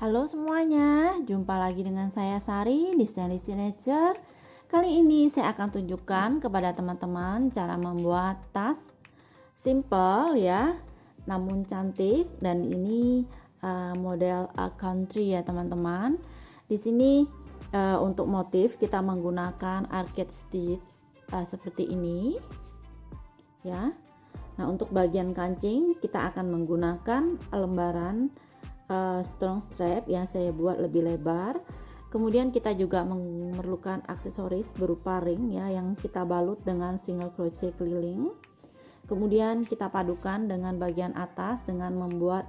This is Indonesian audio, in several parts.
Halo semuanya, jumpa lagi dengan saya Sari di Stylish Teenager. Kali ini saya akan tunjukkan kepada teman-teman cara membuat tas simple ya, namun cantik. Dan ini model country ya teman-teman. Di sini untuk motif kita menggunakan arcade stitch seperti ini ya. Nah, untuk bagian kancing kita akan menggunakan lembaran strong strap yang saya buat lebih lebar. Kemudian kita juga memerlukan aksesoris berupa ring ya, yang kita balut dengan single crochet keliling. Kemudian kita padukan dengan bagian atas dengan membuat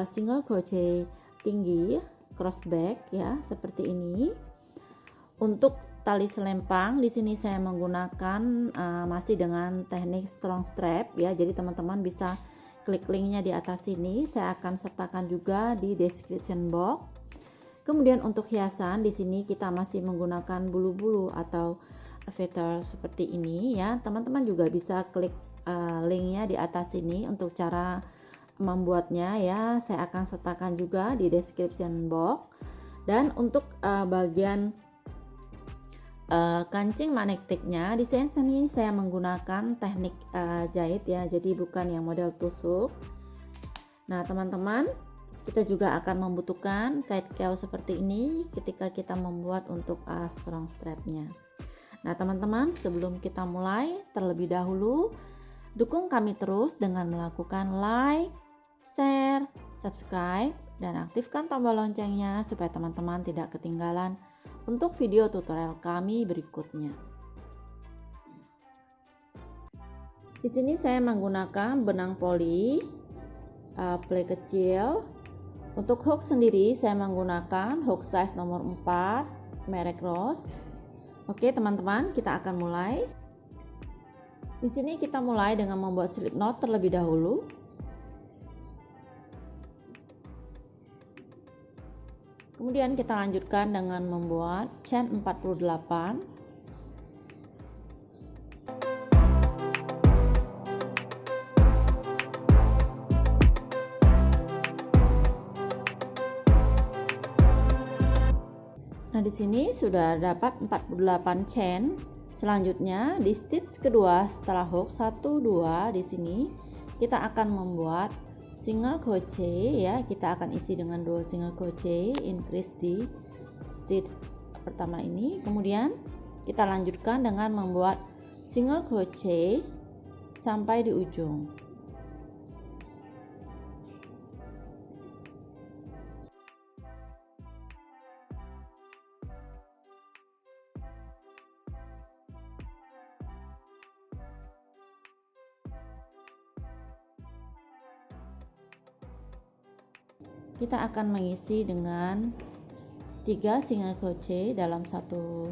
single crochet tinggi crossback ya, seperti ini. Untuk tali selempang di sini saya menggunakan masih dengan teknik strong strap ya. Jadi teman-teman bisa klik linknya di atas sini, saya akan sertakan juga di description box. Kemudian untuk hiasan di sini kita masih menggunakan bulu-bulu atau feather seperti ini ya. Teman-teman juga bisa klik linknya di atas sini untuk cara membuatnya ya. Saya akan sertakan juga di description box. Dan untuk bagian kancing magnetiknya di sini saya menggunakan teknik jahit ya, jadi bukan yang model tusuk. Nah teman-teman, kita juga akan membutuhkan kait keau seperti ini ketika kita membuat untuk strong strapnya. Nah teman-teman, sebelum kita mulai, terlebih dahulu dukung kami terus dengan melakukan like, share, subscribe, dan aktifkan tombol loncengnya supaya teman-teman tidak ketinggalan untuk video tutorial kami berikutnya. Di sini saya menggunakan benang poli play kecil. Untuk hook sendiri saya menggunakan hook size nomor 4 merek Rose. Oke teman-teman, kita akan mulai. Di sini kita mulai dengan membuat slip knot terlebih dahulu. Kemudian kita lanjutkan dengan membuat chain 48. Nah, di sini sudah dapat 48 chain. Selanjutnya di stitch kedua setelah hook 1 2 di sini kita akan membuat single crochet ya. Kita akan isi dengan 2 single crochet, increase di stitch pertama ini. Kemudian kita lanjutkan dengan membuat single crochet sampai di ujung. Kita akan mengisi dengan 3 single crochet dalam satu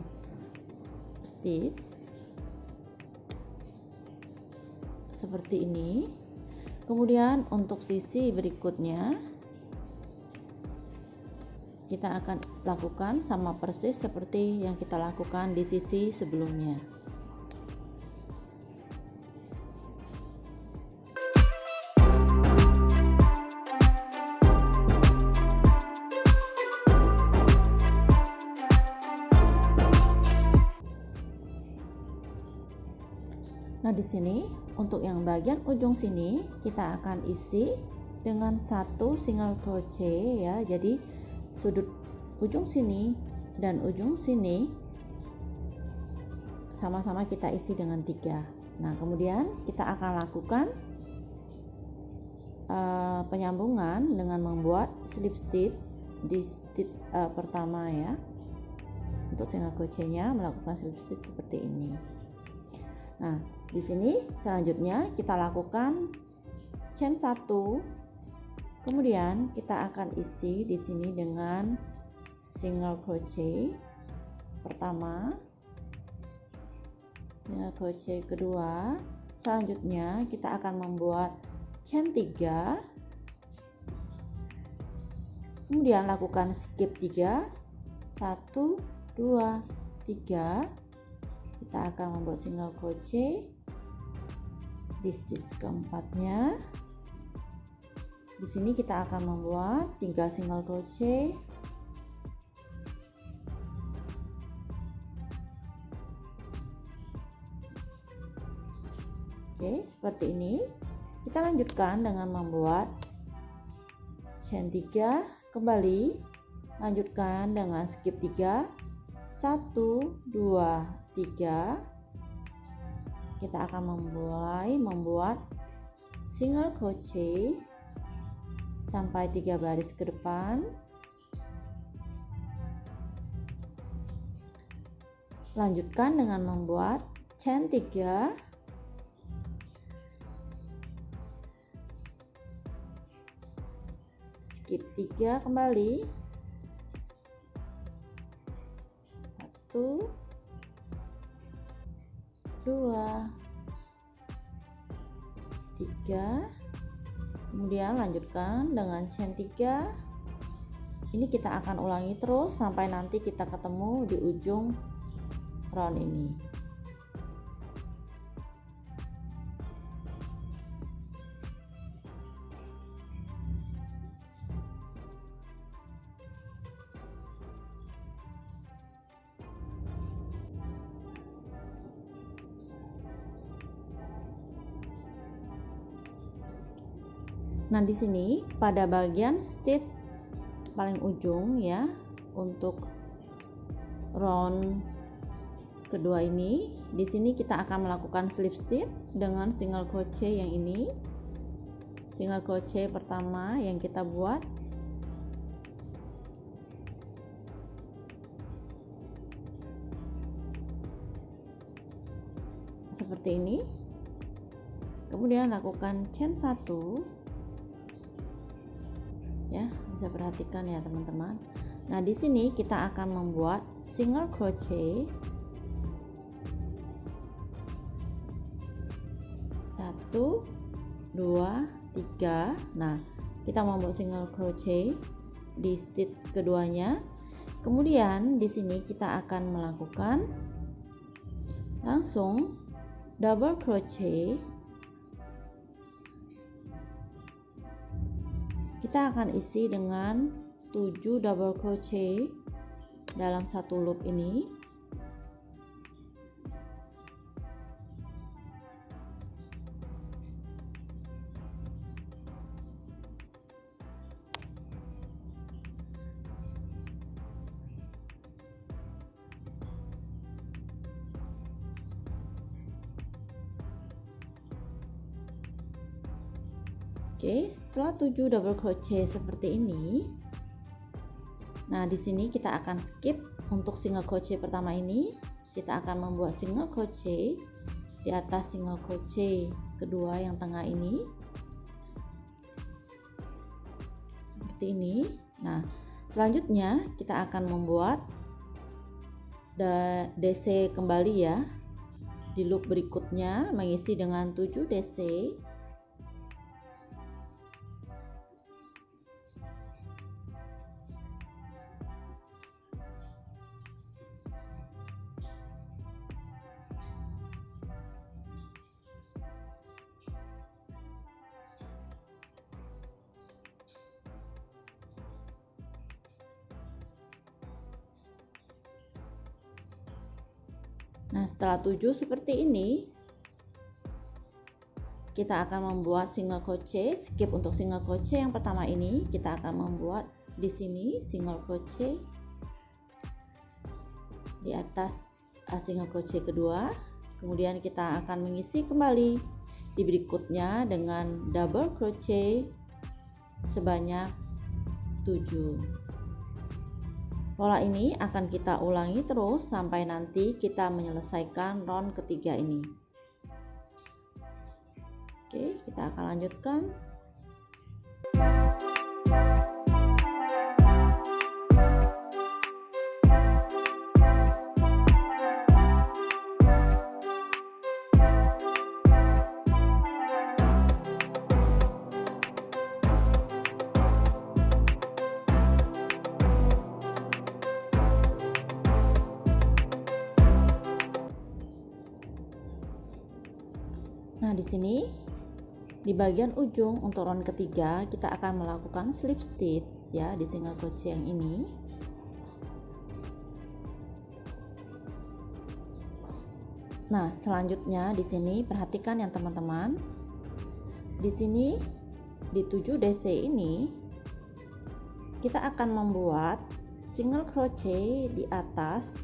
stitch seperti ini. Kemudian untuk sisi berikutnya kita akan lakukan sama persis seperti yang kita lakukan di sisi sebelumnya. Nah, di sini untuk yang bagian ujung sini kita akan isi dengan 1 single crochet ya. Jadi sudut ujung sini dan ujung sini sama-sama kita isi dengan 3. Nah, kemudian kita akan lakukan penyambungan dengan membuat slip stitch di stitch pertama ya. Untuk single crochetnya melakukan slip stitch seperti ini. Nah, di sini selanjutnya kita lakukan chain 1. Kemudian kita akan isi di sini dengan single crochet pertama, single crochet kedua. Selanjutnya kita akan membuat chain 3. Kemudian lakukan skip 3. 1 2 3. Kita akan membuat single crochet di stitch keempatnya. Di sini kita akan membuat 3 single crochet. Oke, seperti ini. Kita lanjutkan dengan membuat chain 3, kembali lanjutkan dengan skip 3, 1 2 3. Kita akan membuat single crochet sampai 3 baris ke depan. Lanjutkan dengan membuat chain 3, skip 3, kembali 1 2 3. Kemudian lanjutkan dengan chain 3. Ini kita akan ulangi terus sampai nanti kita ketemu di ujung round ini. Nah, di sini pada bagian stitch paling ujung ya, untuk round kedua ini, di sini kita akan melakukan slip stitch dengan single crochet yang ini. Single crochet pertama yang kita buat. Seperti ini. Kemudian lakukan chain 1. Ya, bisa perhatikan ya teman-teman. Nah, di sini kita akan membuat single crochet 1 2 3. Nah, kita membuat single crochet di stitch keduanya. Kemudian di sini kita akan melakukan langsung double crochet. Kita akan isi dengan 7 double crochet dalam satu loop ini. Oke, setelah 7 double crochet seperti ini, nah di sini kita akan skip untuk single crochet pertama ini. Kita akan membuat single crochet di atas single crochet kedua yang tengah ini, seperti ini. Nah, selanjutnya kita akan membuat DC kembali ya, di loop berikutnya mengisi dengan 7 DC. Nah, setelah 7 seperti ini, kita akan membuat single crochet. Skip untuk single crochet yang pertama ini, kita akan membuat di sini single crochet di atas single crochet kedua. Kemudian kita akan mengisi kembali di berikutnya dengan double crochet sebanyak 7. Pola ini akan kita ulangi terus sampai nanti kita menyelesaikan round ketiga ini. Oke, kita akan lanjutkan. Nah, di sini Di bagian ujung untuk round ketiga kita akan melakukan slip stitch ya di single crochet yang ini. Nah, selanjutnya di sini perhatikan ya teman-teman. Di sini di 7 DC ini kita akan membuat single crochet di atas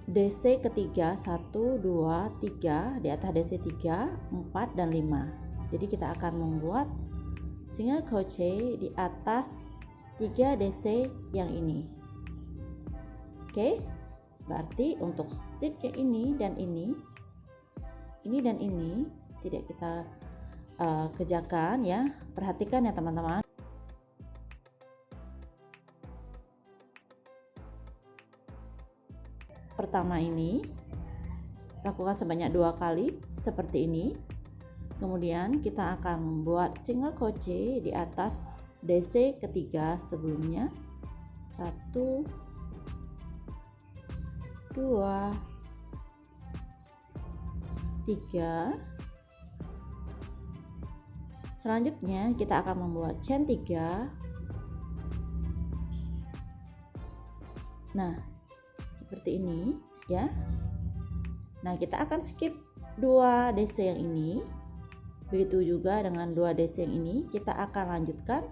DC ketiga 1 2 3 di atas DC 3 4 dan 5. Jadi kita akan membuat single crochet di atas 3 DC yang ini. Oke, berarti untuk stitch yang ini dan ini dan ini tidak kita kerjakan ya. Perhatikan ya teman-teman. Pertama ini lakukan sebanyak 2 kali seperti ini. Kemudian kita akan membuat single crochet di atas DC ketiga sebelumnya. 1 2 3. Selanjutnya kita akan membuat chain 3. Nah, seperti ini ya. Nah, kita akan skip 2 DC yang ini. Begitu juga dengan 2 DC yang ini, kita akan lanjutkan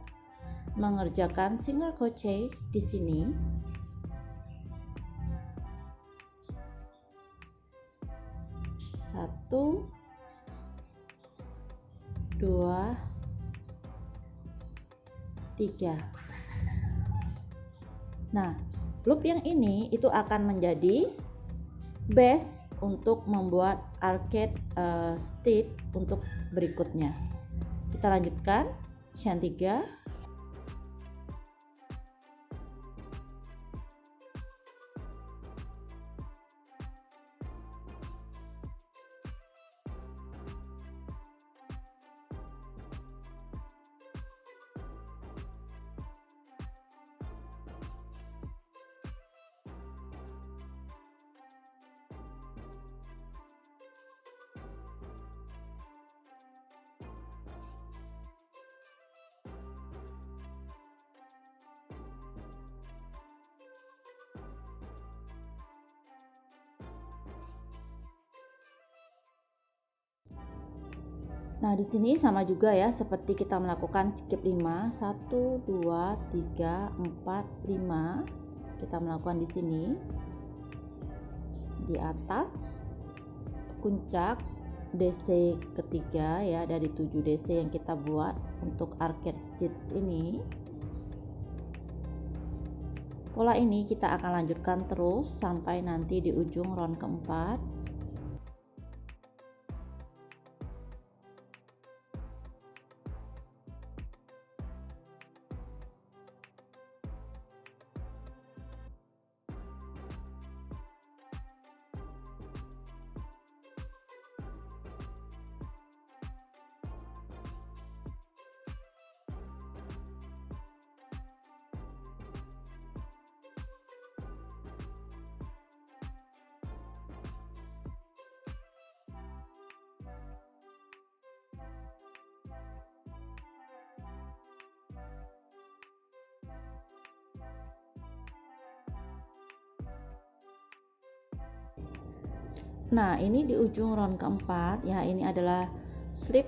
mengerjakan single crochet di sini. Satu, 2, 3. Nah, loop yang ini itu akan menjadi base untuk membuat arcade stitch untuk berikutnya. Kita lanjutkan chain 3. Nah, di sini sama juga ya seperti kita melakukan skip 5, 1 2 3 4 5. Kita melakukan di sini. Di atas puncak DC ketiga ya dari 7 DC yang kita buat untuk arcade stitch ini. Pola ini kita akan lanjutkan terus sampai nanti di ujung round keempat. Nah, ini di ujung round keempat ya, ini adalah slip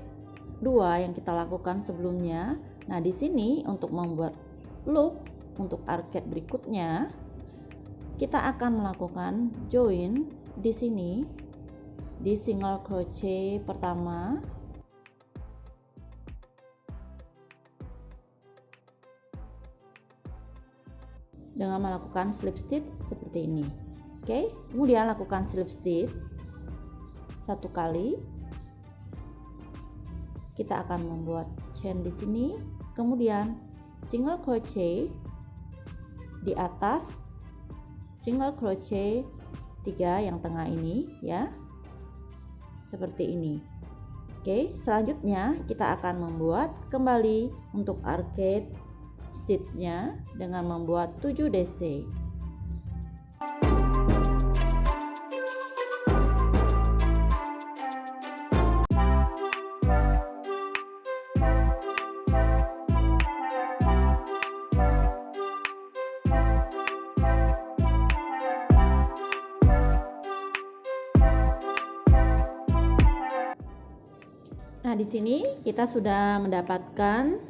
2 yang kita lakukan sebelumnya. Nah, di sini untuk membuat loop untuk arcade berikutnya, kita akan melakukan join di sini di single crochet pertama. Dengan melakukan slip stitch seperti ini. Oke, kemudian lakukan slip stitch 1 kali. Kita akan membuat chain di sini, kemudian single crochet di atas single crochet 3 yang tengah ini ya. Seperti ini. Oke, selanjutnya kita akan membuat kembali untuk arcade stitch-nya dengan membuat 7 DC. Nah, di sini kita sudah mendapatkan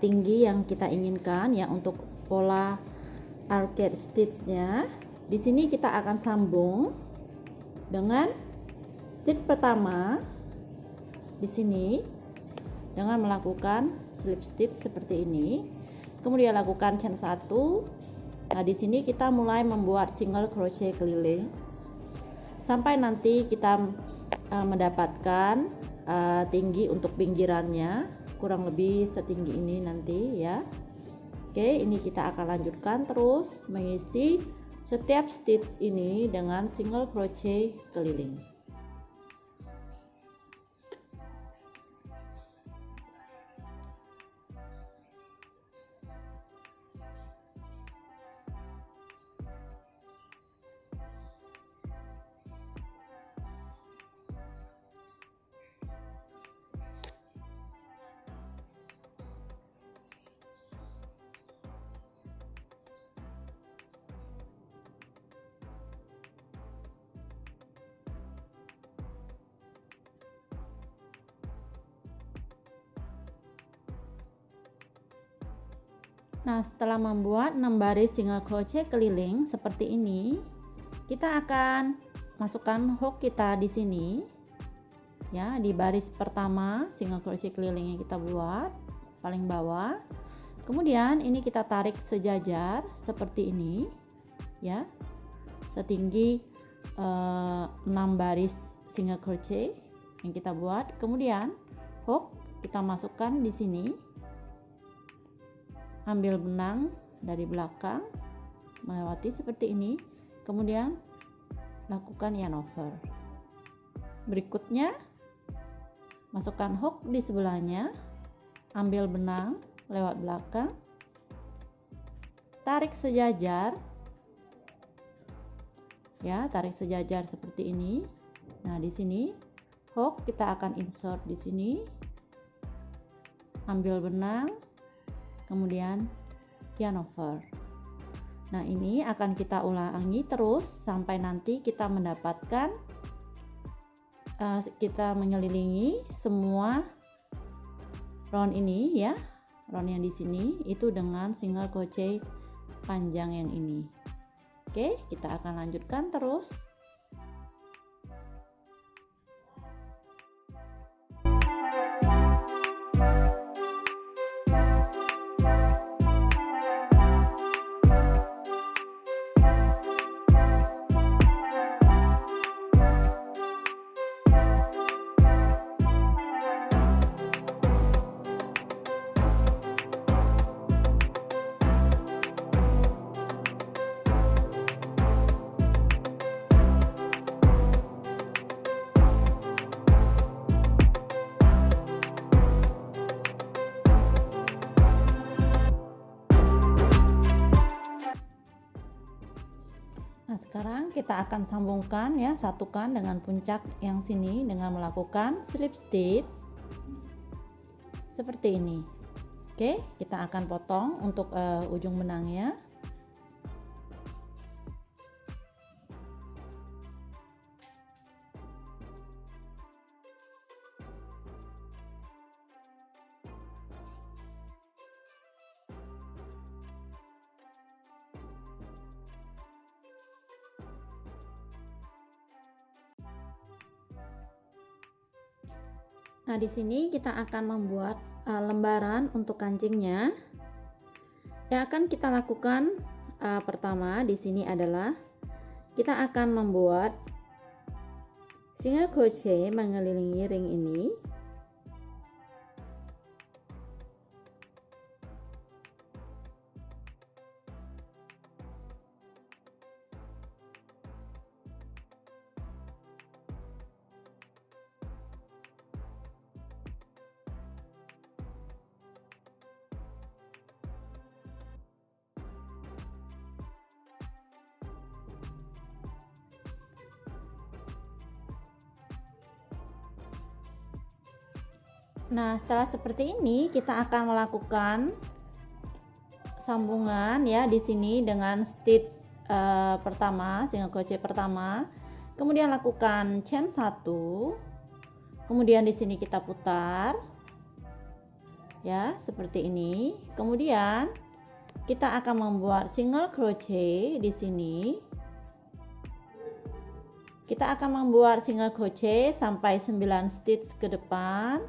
tinggi yang kita inginkan ya untuk pola arcade stitch-nya. Di sini kita akan sambung dengan stitch pertama di sini dengan melakukan slip stitch seperti ini. Kemudian lakukan chain 1. Nah, di sini kita mulai membuat single crochet keliling sampai nanti kita mendapatkan tinggi untuk pinggirannya kurang lebih setinggi ini nanti ya. Oke, ini kita akan lanjutkan terus mengisi setiap stitch ini dengan single crochet keliling. Nah, setelah membuat 6 baris single crochet keliling seperti ini, kita akan masukkan hook kita di sini. Ya, di baris pertama single crochet keliling yang kita buat paling bawah. Kemudian ini kita tarik sejajar seperti ini. Ya. Setinggi 6 baris single crochet yang kita buat. Kemudian hook kita masukkan di sini. Ambil benang dari belakang melewati seperti ini, kemudian lakukan yarn over. Berikutnya masukkan hook di sebelahnya, ambil benang lewat belakang, tarik sejajar ya, tarik sejajar seperti ini. Nah, di sini hook kita akan insert di sini, ambil benang, kemudian yarn over. Nah, ini akan kita ulangi terus sampai nanti kita mendapatkan kita mengelilingi semua round ini ya, round yang di sini itu dengan single crochet panjang yang ini. Oke, kita akan lanjutkan terus. Nah, sekarang kita akan sambungkan ya, satukan dengan puncak yang sini dengan melakukan slip stitch seperti ini. Oke, kita akan potong untuk ujung benangnya. Nah, di sini kita akan membuat lembaran untuk kancingnya. Yang akan kita lakukan pertama di sini adalah kita akan membuat single crochet mengelilingi ring ini. Nah, setelah seperti ini kita akan melakukan sambungan ya di sini dengan stitch pertama, single crochet pertama. Kemudian lakukan chain 1. Kemudian di sini kita putar ya, seperti ini. Kemudian kita akan membuat single crochet di sini. Kita akan membuat single crochet sampai 9 stitch ke depan.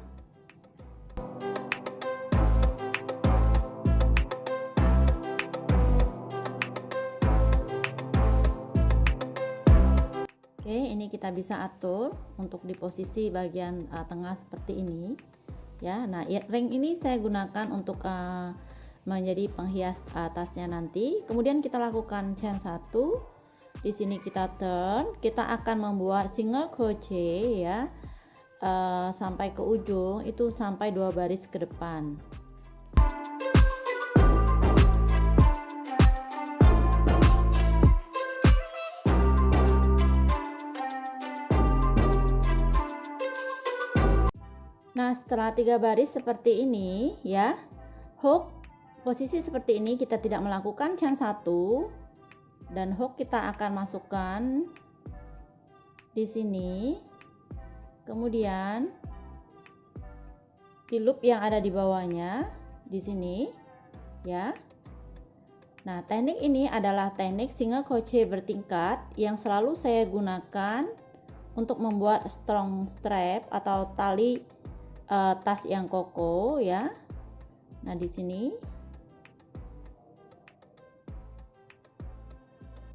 Oke, ini kita bisa atur untuk di posisi bagian tengah seperti ini ya. Nah, ring ini saya gunakan untuk menjadi penghias tasnya nanti. Kemudian kita lakukan chain 1. Di sini kita turn, kita akan membuat single crochet ya, sampai ke ujung itu sampai 2 baris ke depan. Nah, setelah 3 baris seperti ini ya, hook posisi seperti ini kita tidak melakukan chain 1. Dan hook kita akan masukkan di sini, kemudian di loop yang ada di bawahnya di sini ya. Nah, teknik ini adalah teknik single crochet bertingkat yang selalu saya gunakan untuk membuat strong strap atau tali tas yang koko ya. Nah, di sini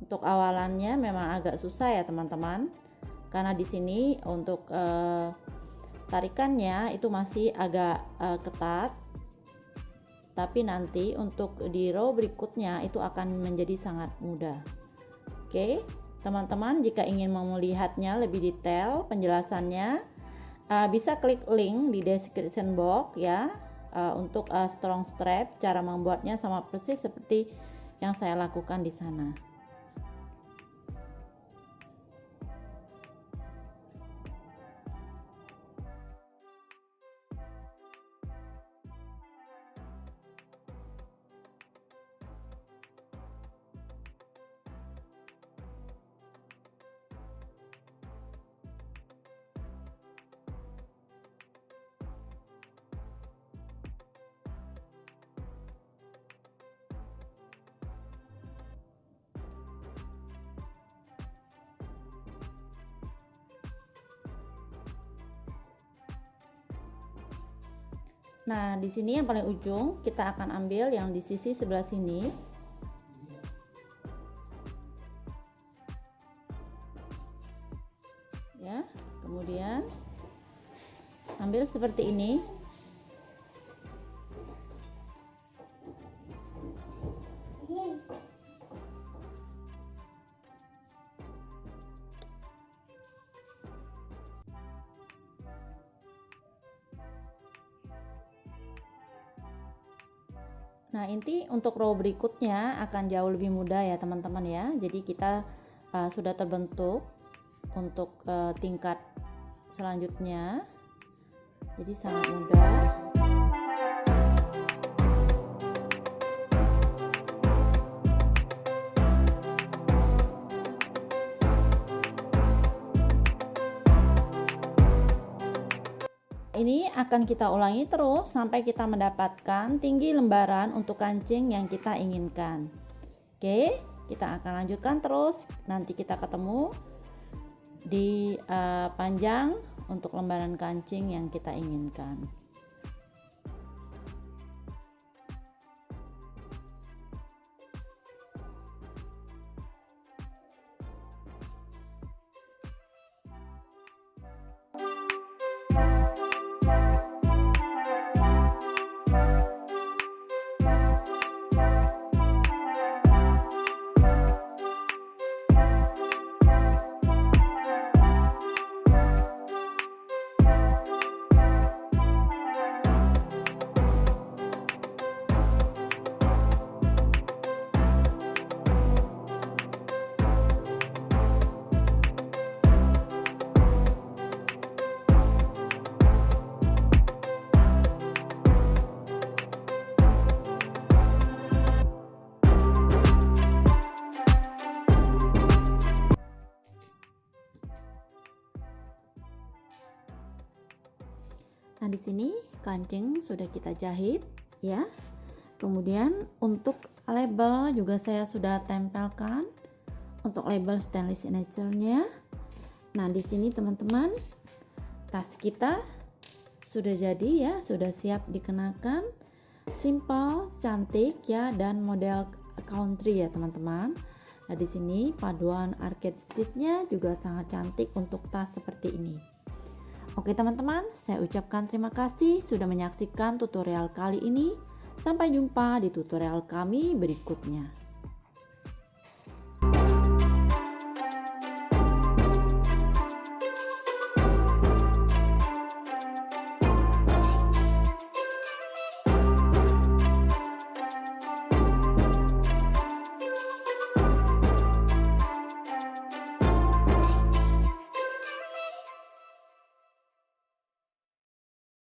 untuk awalannya memang agak susah ya teman-teman, karena di sini untuk tarikannya itu masih agak ketat, tapi nanti untuk di row berikutnya itu akan menjadi sangat mudah. Oke teman-teman, jika ingin melihatnya lebih detail penjelasannya, bisa klik link di description box ya, untuk strong strap. Cara membuatnya sama persis seperti yang saya lakukan di sana. Nah, di sini yang paling ujung kita akan ambil yang di sisi sebelah sini. Ya, kemudian ambil seperti ini. Nah, inti untuk row berikutnya akan jauh lebih mudah ya teman-teman ya. Jadi kita sudah terbentuk untuk tingkat selanjutnya. Jadi sangat mudah. Ini akan kita ulangi terus sampai kita mendapatkan tinggi lembaran untuk kancing yang kita inginkan. Oke, kita akan lanjutkan terus. Nanti kita ketemu di panjang untuk lembaran kancing yang kita inginkan. Nah, di sini kancing sudah kita jahit ya. Kemudian untuk label juga saya sudah tempelkan untuk label stainless signature-nya. Nah, di sini teman-teman, tas kita sudah jadi ya, sudah siap dikenakan. Simple, cantik ya, dan model country ya teman-teman. Nah, di sini paduan arcade stitch-nya juga sangat cantik untuk tas seperti ini. Oke teman-teman, saya ucapkan terima kasih sudah menyaksikan tutorial kali ini. Sampai jumpa di tutorial kami berikutnya.